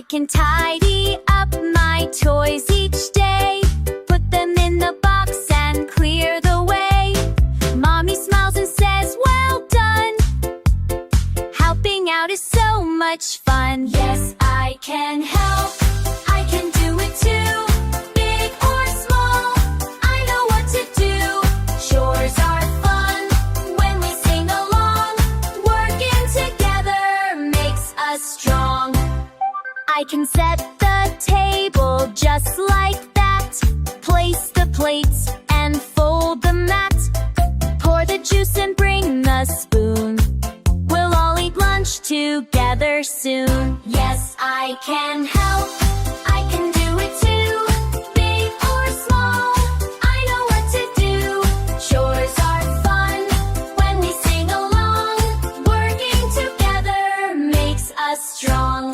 can tidy up my toys each day, put them in the box and clear the way. Mommy smiles and says, well done. Helping out is so much fun. Yes, I can help. I can do it too. Big or small, I know what to do. Chores are fun when we sing along. Working together makes us strong. I can set the table just like that. Place the plates and fold the mat. Pour the juice and bring the spoon. We'll all eat lunch together soon. Yes, I can help. I can do it too. Big or small, I know what to do. Chores are fun when we sing along. Working together makes us strong.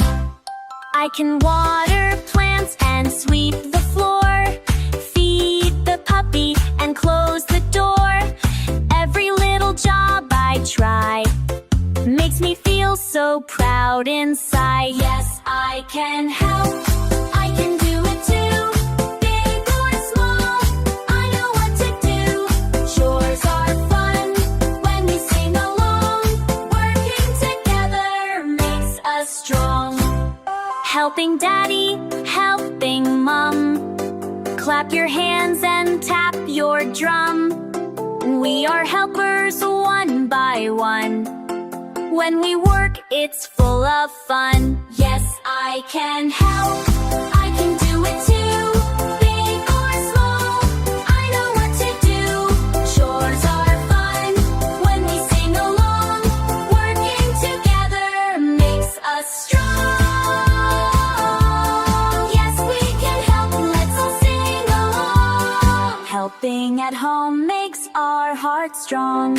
I can water plants and sweep the floor, feed the puppy and close the door. Every little job I try makes me feel so proud inside. Yes, I can help. I can do it too. Big or small, I know what to do. Chores are fun when we sing along. Working together makes us strong. Helping daddy, helping mom. Clap your hands and tap your drum. We are helpers one by one. When we work, it's full of fun. Yes, I can help. I can do it too. Big or small, I know what to do. Chores are fun when we sing along. Working together makes us strong. Yes, we can help. Let's all sing along. Helping at home makes our hearts strong.